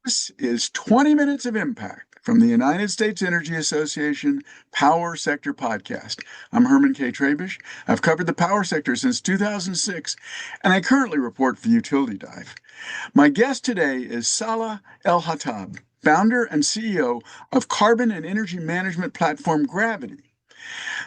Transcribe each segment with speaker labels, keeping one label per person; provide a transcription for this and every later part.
Speaker 1: This is 20 Minutes of Impact from the United States Energy Association Power Sector Podcast. I'm Herman K. Trabish. I've covered the power sector since 2006, and I currently report for Utility Dive. My guest today is Saleh ElHattab, founder and CEO of carbon and energy management platform Gravity.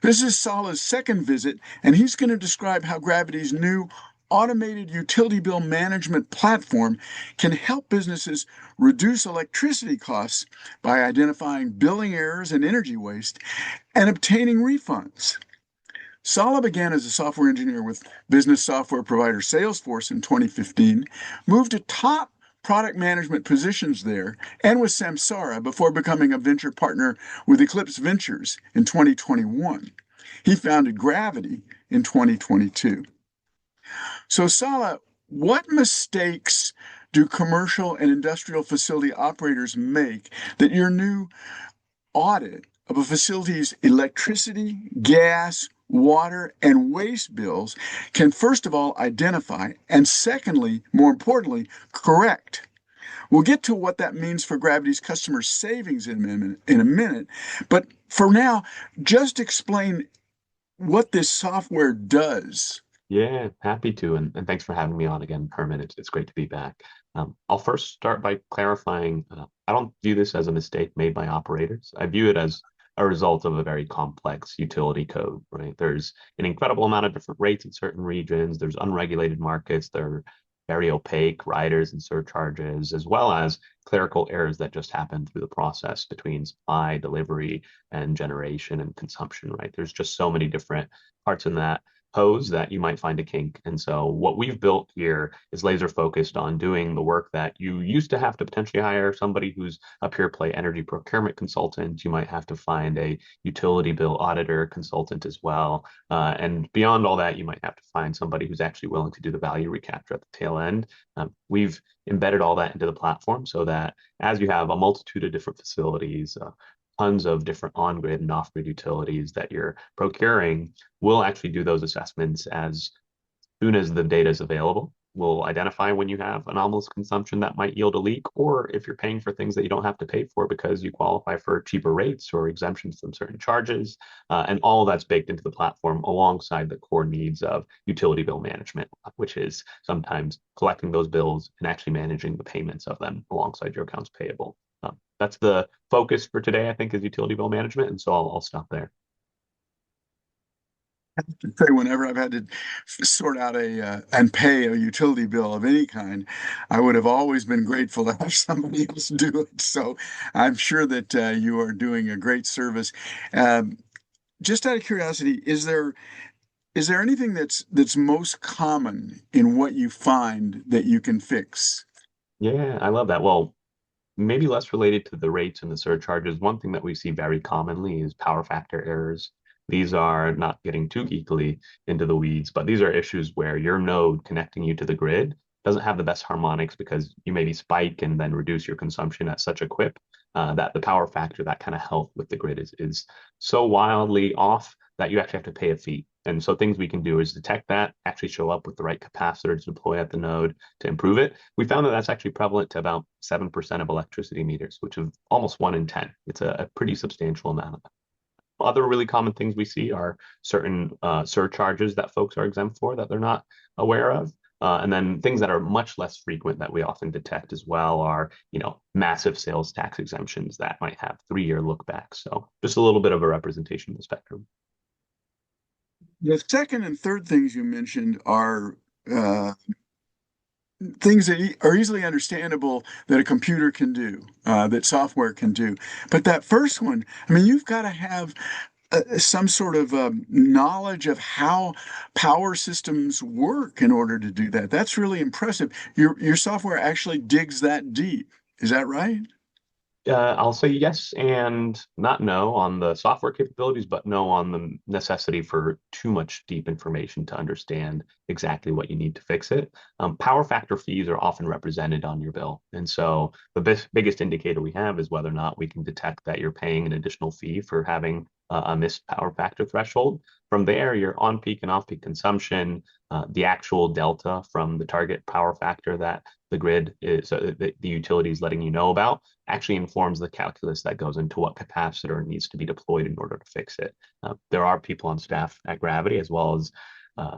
Speaker 1: This is Saleh's second visit, and he's going to describe how Gravity's new automated utility bill management platform can help businesses reduce electricity costs by identifying billing errors and energy waste and obtaining refunds. Saleh began as a software engineer with business software provider Salesforce in 2015, moved to top product management positions there, and with Samsara before becoming a venture partner with Eclipse Ventures in 2021. He founded Gravity in 2022. So, Saleh, what mistakes do commercial and industrial facility operators make that your new audit of a facility's electricity, gas, water, and waste bills can first of all identify, and secondly, more importantly, correct? We'll get to what that means for Gravity's customer savings in a minute, but for now, just explain what this software does.
Speaker 2: Yeah, happy to. And thanks for having me on again, Herman. It's great to be back. I'll first start by clarifying I don't view this as a mistake made by operators. I view it as a result of a very complex utility code, right? There's an incredible amount of different rates in certain regions. There's unregulated markets. There are very opaque riders and surcharges, as well as clerical errors that just happen through the process between supply, delivery, and generation and consumption, right? There's just so many different parts in that hose that you might find a kink. And so what we've built here is laser focused on doing the work that you used to have to potentially hire somebody who's a pure play energy procurement consultant. You might have to find a utility bill auditor consultant as well. And beyond all that, you might have to find somebody who's actually willing to do the value recapture at the tail end. We've embedded all that into the platform so that as you have a multitude of different facilities, tons of different on-grid and off-grid utilities that you're procuring, we'll actually do those assessments as soon as the data is available. We'll identify when you have anomalous consumption that might yield a leak, or if you're paying for things that you don't have to pay for because you qualify for cheaper rates or exemptions from certain charges. And all of that's baked into the platform alongside the core needs of utility bill management, which is sometimes collecting those bills and actually managing the payments of them alongside your accounts payable. That's the focus for today, I think, is utility bill management. And so I'll stop there.
Speaker 1: Say whenever I've had to sort out and pay a utility bill of any kind, I would have always been grateful to have somebody else do it. So I'm sure that you are doing a great service. Um, just out of curiosity, is there anything that's most common in what you find that you can fix?
Speaker 2: Yeah, I love that. Well, maybe less related to the rates and the surcharges. One thing that we see very commonly is power factor errors. These are not getting too geekily into the weeds, but these are issues where your node connecting you to the grid doesn't have the best harmonics because you maybe spike and then reduce your consumption at such a clip that the power factor, that kind of health with the grid is so wildly off that you actually have to pay a fee. And so things we can do is detect that, actually show up with the right capacitor to deploy at the node to improve it. We found that that's actually prevalent to about 7% of electricity meters, which is almost 1 in 10. It's a pretty substantial amount. Other really common things we see are certain surcharges that folks are exempt for that they're not aware of. And then things that are much less frequent that we often detect as well are, massive sales tax exemptions that might have 3-year look back. So just a little bit of a representation of the spectrum.
Speaker 1: The second and third things you mentioned are uh, things that are easily understandable that a computer can do, that software can do. But that first one, I mean, you've got to have some sort of knowledge of how power systems work in order to do that. That's really impressive. Your software actually digs that deep. Is that right?
Speaker 2: I'll say yes and not no on the software capabilities, but no on the necessity for too much deep information to understand exactly what you need to fix it. Power factor fees are often represented on your bill. And so the biggest indicator we have is whether or not we can detect that you're paying an additional fee for having a missed power factor threshold. From there, your on-peak and off-peak consumption, the actual delta from the target power factor that the grid is, the utility is letting you know about, actually informs the calculus that goes into what capacitor needs to be deployed in order to fix it. There are people on staff at Gravity, as well as uh,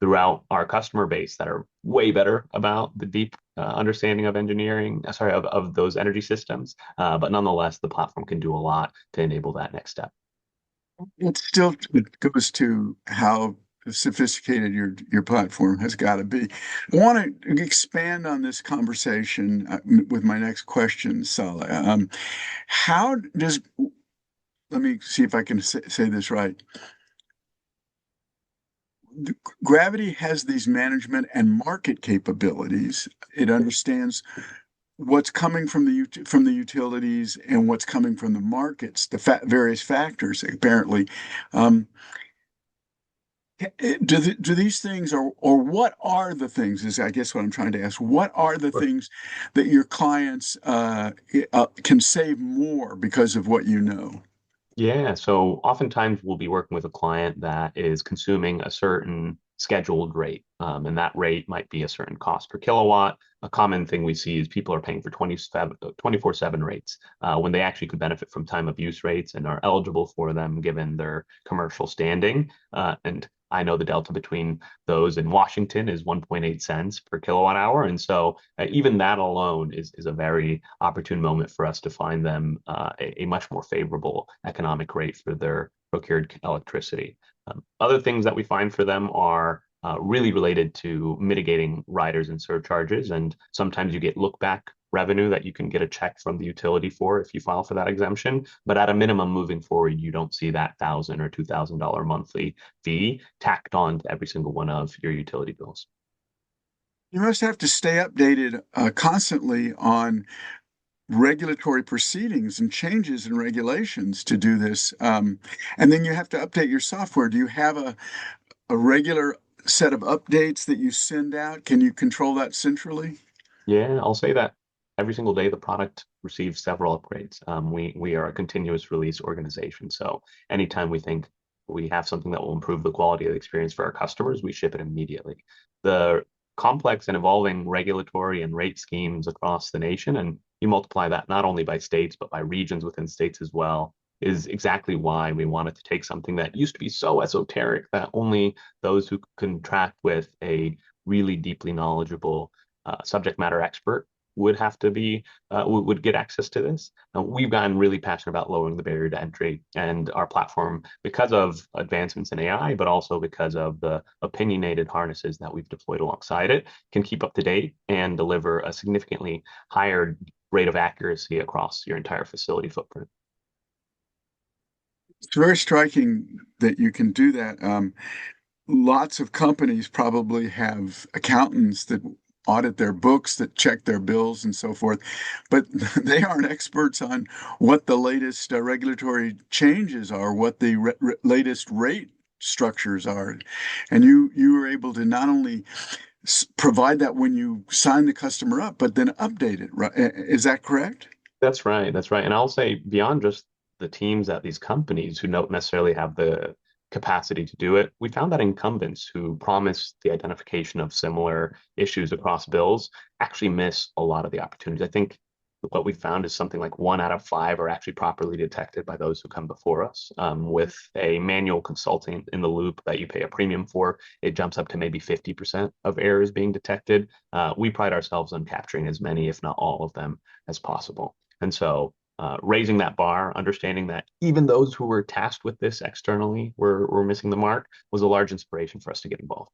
Speaker 2: throughout our customer base, that are way better about the deep understanding of engineering, of those energy systems. But nonetheless, the platform can do a lot to enable that next step.
Speaker 1: It goes to how sophisticated your platform has got to be. I want to expand on this conversation with my next question, Saleh. How does, let me see if I can say this right. Gravity has these management and market capabilities. It understands what's coming from the utilities and what's coming from the markets, the various factors apparently. Um, do these things, or what are the things, is I guess what I'm trying to ask, what are the
Speaker 2: Sure.
Speaker 1: things that your clients can save more because of what you know?
Speaker 2: Yeah, so oftentimes we'll be working with a client that is consuming a certain scheduled rate, and that rate might be a certain cost per kilowatt. A common thing we see is people are paying for 24/7 rates when they actually could benefit from time of use rates and are eligible for them given their commercial standing. And I know the delta between those in Washington is 1.8 cents per kilowatt hour. And so even that alone is a very opportune moment for us to find them a much more favorable economic rate for their procured electricity. Other things that we find for them are really related to mitigating riders and surcharges. And sometimes you get look back revenue that you can get a check from the utility for if you file for that exemption. But at a minimum, moving forward, you don't see that $1,000 or $2,000 monthly fee tacked on to every single one of your utility bills.
Speaker 1: You must have to stay updated constantly on regulatory proceedings and changes in regulations to do this. And then you have to update your software. Do you have a regular set of updates that you send out? Can you control that centrally?
Speaker 2: Yeah, I'll say that every single day the product receives several upgrades. We are a continuous release organization, so anytime we think we have something that will improve the quality of the experience for our customers, we ship it immediately. The complex and evolving regulatory and rate schemes across the nation, and you multiply that not only by states but by regions within states as well, is exactly why we wanted to take something that used to be so esoteric that only those who contract with a really deeply knowledgeable subject matter expert would have to be would get access to this. We've gotten really passionate about lowering the barrier to entry, and our platform, because of advancements in AI, but also because of the opinionated harnesses that we've deployed alongside it, can keep up to date and deliver a significantly higher rate of accuracy across your entire facility footprint.
Speaker 1: It's very striking that you can do that. Lots of companies probably have accountants that audit their books, that check their bills and so forth, but they aren't experts on what the latest regulatory changes are, what the latest rate structures are. And you were able to not only provide that when you sign the customer up, but then update it, right? Is that correct?
Speaker 2: That's right. That's right. And I'll say beyond just the teams at these companies who don't necessarily have the capacity to do it, we found that incumbents who promise the identification of similar issues across bills actually miss a lot of the opportunities. I think what we found is something like 1 out of 5 are actually properly detected by those who come before us. With a manual consultant in the loop that you pay a premium for, it jumps up to maybe 50% of errors being detected. We pride ourselves on capturing as many, if not all of them, as possible. And so raising that bar, understanding that even those who were tasked with this externally were missing the mark, was a large inspiration for us to get involved.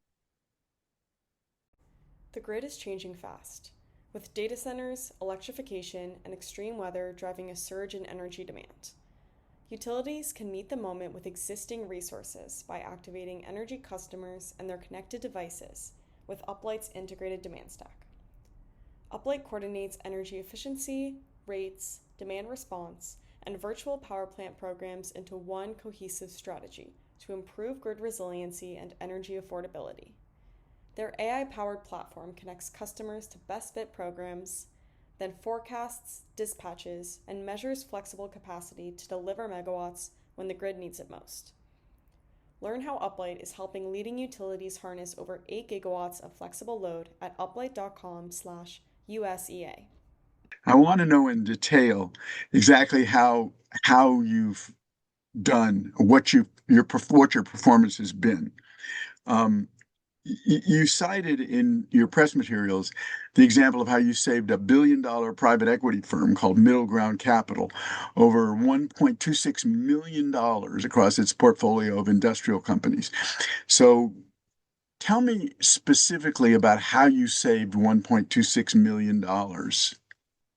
Speaker 3: The grid is changing fast, with data centers, electrification, and extreme weather driving a surge in energy demand. Utilities can meet the moment with existing resources by activating energy customers and their connected devices with Uplight's integrated demand stack. Uplight coordinates energy efficiency, rates, demand response, and virtual power plant programs into one cohesive strategy to improve grid resiliency and energy affordability. Their AI powered platform connects customers to best fit programs, then forecasts, dispatches, and measures flexible capacity to deliver megawatts when the grid needs it most. Learn how Uplight is helping leading utilities harness over 8 gigawatts of flexible load at uplight.com/USEA.
Speaker 1: I want to know in detail exactly how you've done what your performance has been. Um, you cited in your press materials the example of how you saved $1 billion private equity firm called Middle Ground Capital over $1.26 million across its portfolio of industrial companies. So tell me specifically about how you saved $1.26 million.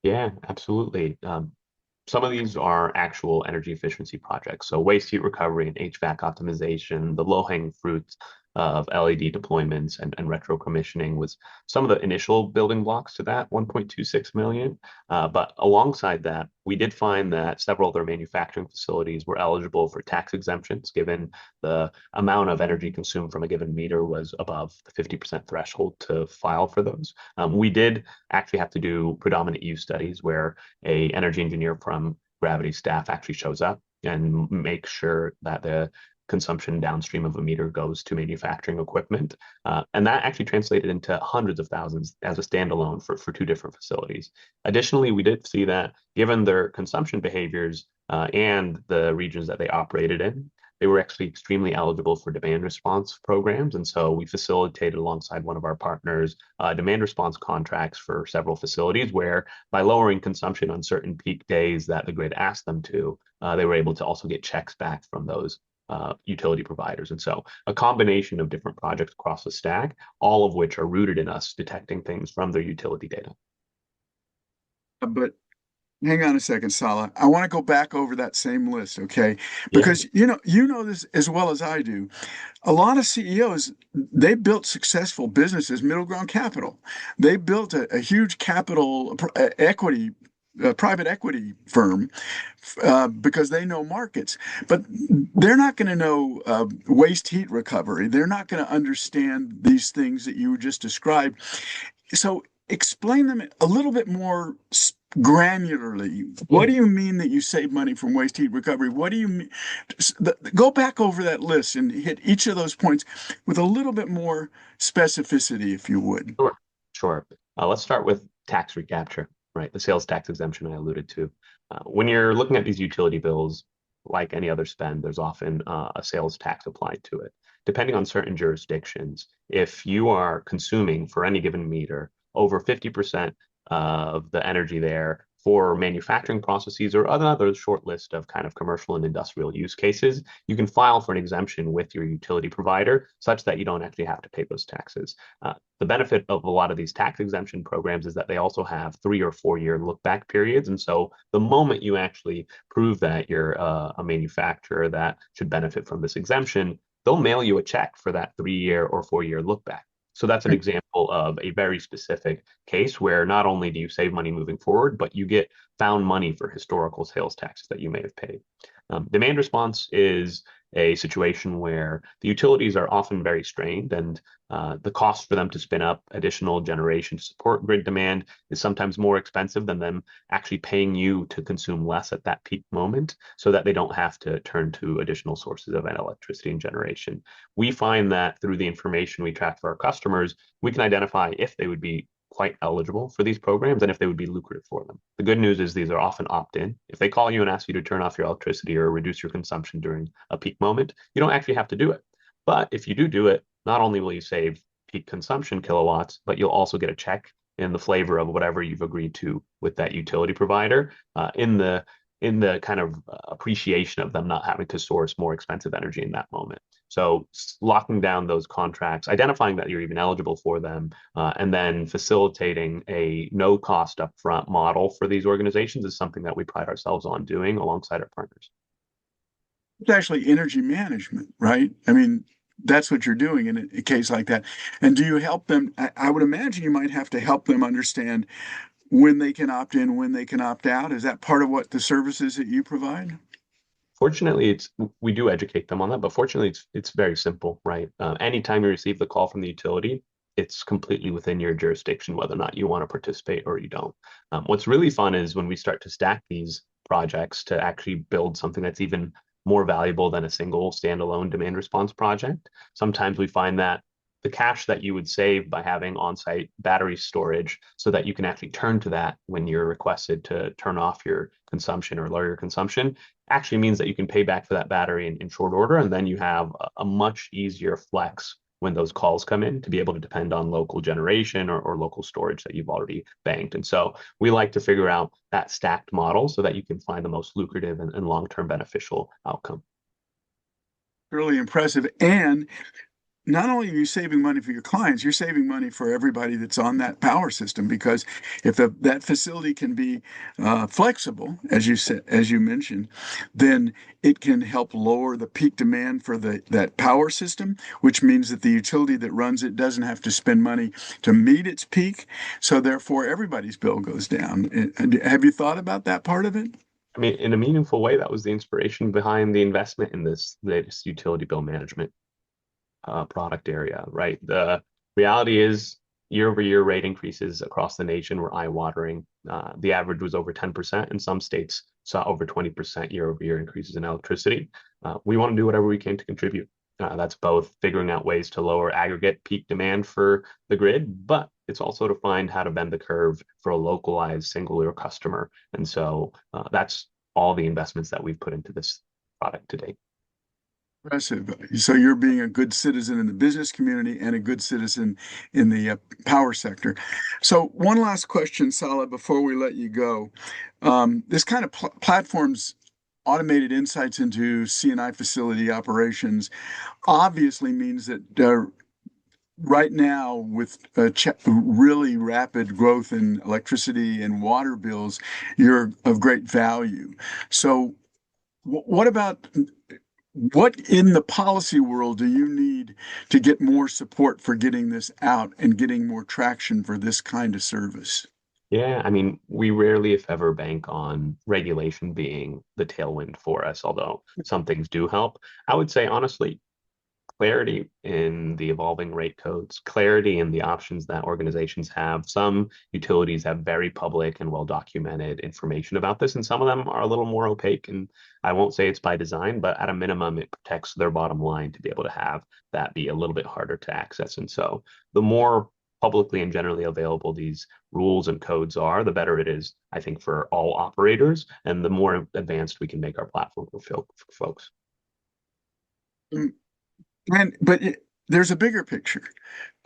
Speaker 2: Yeah, absolutely. Some of these are actual energy efficiency projects. So waste heat recovery and HVAC optimization, the low-hanging fruits of LED deployments and retro commissioning was some of the initial building blocks to that 1.26 million. But alongside that, we did find that several of their manufacturing facilities were eligible for tax exemptions, given the amount of energy consumed from a given meter was above the 50% threshold to file for those. We did actually have to do predominant use studies where a energy engineer from Gravity staff actually shows up and makes sure that the consumption downstream of a meter goes to manufacturing equipment. And that actually translated into hundreds of thousands as a standalone for 2 different facilities. Additionally, we did see that given their consumption behaviors and the regions that they operated in, they were actually extremely eligible for demand response programs. And so we facilitated alongside one of our partners demand response contracts for several facilities where by lowering consumption on certain peak days that the grid asked them to, they were able to also get checks back from those utility providers. And so a combination of different projects across the stack, all of which are rooted in us detecting things from their utility data.
Speaker 1: But hang on a second, Saleh. I want to go back over that same list, okay?
Speaker 2: Yeah,
Speaker 1: Because you know this as well as I do. A lot of CEOs, they built successful businesses, middle ground capital. They built a huge capital equity, private equity firm because they know markets. But they're not going to know waste heat recovery. They're not going to understand these things that you just described. So explain them a little bit more granularly. What
Speaker 2: yeah.
Speaker 1: do you mean that you save money from waste heat recovery? What do you mean? Go back over that list and hit each of those points with a little bit more specificity, if you would.
Speaker 2: Sure. Sure. Let's start with tax recapture, right? The sales tax exemption I alluded to. When you're looking at these utility bills, like any other spend, there's often a sales tax applied to it. Depending on certain jurisdictions, if you are consuming for any given meter over 50% of the energy there for manufacturing processes or another short list of kind of commercial and industrial use cases, you can file for an exemption with your utility provider such that you don't actually have to pay those taxes. The benefit of a lot of these tax exemption programs is that they also have 3 or 4 year look back periods. And so the moment you actually prove that you're a manufacturer that should benefit from this exemption, they'll mail you a check for that 3 year or 4 year look back. So that's an example of a very specific case where not only do you save money moving forward, but you get found money for historical sales taxes that you may have paid. Demand response is a situation where the utilities are often very strained and the cost for them to spin up additional generation to support grid demand is sometimes more expensive than them actually paying you to consume less at that peak moment so that they don't have to turn to additional sources of electricity and generation. We find that through the information we track for our customers, we can identify if they would be quite eligible for these programs and if they would be lucrative for them. The good news is these are often opt-in. If they call you and ask you to turn off your electricity or reduce your consumption during a peak moment, you don't actually have to do it. But if you do it, not only will you save peak consumption kilowatts, but you'll also get a check in the flavor of whatever you've agreed to with that utility provider in the kind of appreciation of them not having to source more expensive energy in that moment. So locking down those contracts, identifying that you're even eligible for them, and then facilitating a no cost upfront model for these organizations is something that we pride ourselves on doing alongside our partners.
Speaker 1: It's actually energy management, right? I mean, that's what you're doing in a case like that. And do you help them? I would imagine you might have to help them understand when they can opt in, when they can opt out. Is that part of what the services that you provide?
Speaker 2: Fortunately, it's we do educate them on that, but fortunately, it's very simple, right? Anytime you receive the call from the utility, it's completely within your jurisdiction whether or not you want to participate or you don't. What's really fun is when we start to stack these projects to actually build something that's even more valuable than a single standalone demand response project. Sometimes we find that the cash that you would save by having on-site battery storage so that you can actually turn to that when you're requested to turn off your consumption or lower your consumption actually means that you can pay back for that battery in short order. And then you have a much easier flex when those calls come in to be able to depend on local generation or local storage that you've already banked. And so we like to figure out that stacked model so that you can find the most lucrative and long-term beneficial outcome.
Speaker 1: Really impressive. And not only are you saving money for your clients, you're saving money for everybody that's on that power system, because if that facility can be flexible, as you said, as you mentioned, then it can help lower the peak demand for that power system, which means that the utility that runs it doesn't have to spend money to meet its peak. So therefore, everybody's bill goes down. Have you thought about that part of it?
Speaker 2: I mean, in a meaningful way, that was the inspiration behind the investment in this latest utility bill management product area, right? The reality is year-over-year rate increases across the nation were eye-watering. The average was over 10%, and some states saw over 20% year-over-year increases in electricity. We want to do whatever we can to contribute. That's both figuring out ways to lower aggregate peak demand for the grid, but it's also to find how to bend the curve for a localized singular customer. And so that's all the investments that we've put into this product to date.
Speaker 1: Impressive. So you're being a good citizen in the business community and a good citizen in the power sector. So one last question, Saleh, before we let you go. This kind of platforms automated insights into C&I facility operations obviously means that right now, with really rapid growth in electricity and water bills, you're of great value. So what about what in the policy world do you need to get more support for getting this out and getting more traction for this kind of service?
Speaker 2: Yeah, I mean, we rarely, if ever, bank on regulation being the tailwind for us, although some things do help. I would say, honestly, clarity in the evolving rate codes, clarity in the options that organizations have. Some utilities have very public and well documented information about this, and some of them are a little more opaque. And I won't say it's by design, but at a minimum, it protects their bottom line to be able to have that be a little bit harder to access. And so the more publicly and generally available these rules and codes are, the better it is, I think, for all operators, and the more advanced we can make our platform for folks.
Speaker 1: There's a bigger picture,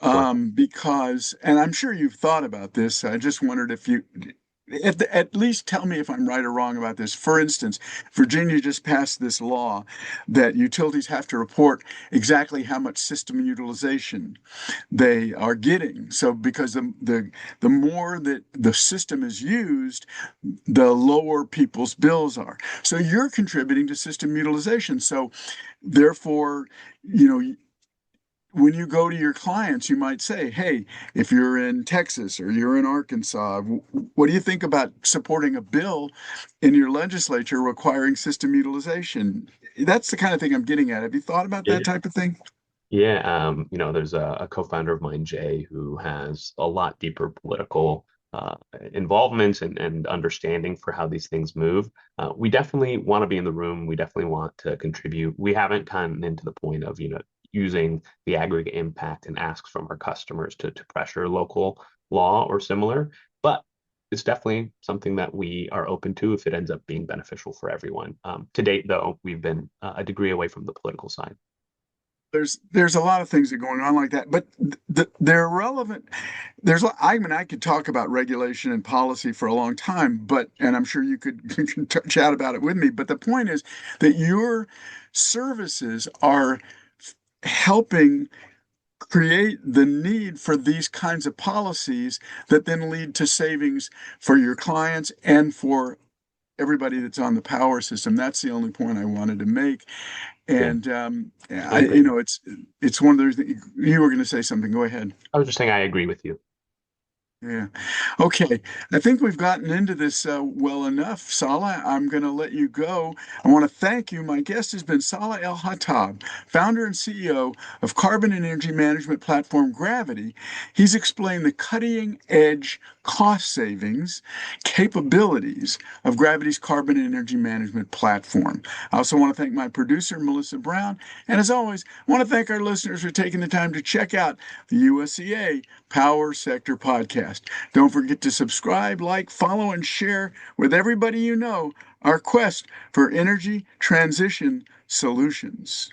Speaker 2: Sure.
Speaker 1: because, and I'm sure you've thought about this. I just wondered if you, at least tell me if I'm right or wrong about this. For instance, Virginia just passed this law that utilities have to report exactly how much system utilization they are getting. So because the more that the system is used, the lower people's bills are. So you're contributing to system utilization. So therefore, you know, when you go to your clients, you might say, hey, if you're in Texas or you're in Arkansas, what do you think about supporting a bill in your legislature requiring system utilization? That's the kind of thing I'm getting at. Have you thought about that
Speaker 2: Yeah.
Speaker 1: type of thing?
Speaker 2: Yeah, there's a co-founder of mine, Jay, who has a lot deeper political involvement and understanding for how these things move. We definitely want to be in the room. We definitely want to contribute. We haven't gotten into the point of, using the aggregate impact and asks from our customers to pressure local law or similar, but it's definitely something that we are open to if it ends up being beneficial for everyone. To date, though, we've been a degree away from the political side.
Speaker 1: There's a lot of things that are going on like that, but they're relevant. I mean, I could talk about regulation and policy for a long time, and I'm sure you could, you can chat about it with me. But the point is that your services are helping create the need for these kinds of policies that then lead to savings for your clients and for everybody that's on the power system. That's the only point I wanted to make.
Speaker 2: Yeah,
Speaker 1: And
Speaker 2: I agree.
Speaker 1: it's one of those. You were going to say something. Go ahead.
Speaker 2: I was just saying I agree with you.
Speaker 1: Yeah. Okay. I think we've gotten into this well enough. Saleh, I'm going to let you go. I want to thank you. My guest has been Saleh ElHattab, founder and CEO of carbon and energy management platform Gravity. He's explained the cutting edge cost savings capabilities of Gravity's carbon and energy management platform. I also want to thank my producer, Melissa Brown. And as always, I want to thank our listeners for taking the time to check out the USEA Power Sector Podcast. Don't forget to subscribe, like, follow, and share with everybody you know our quest for energy transition solutions.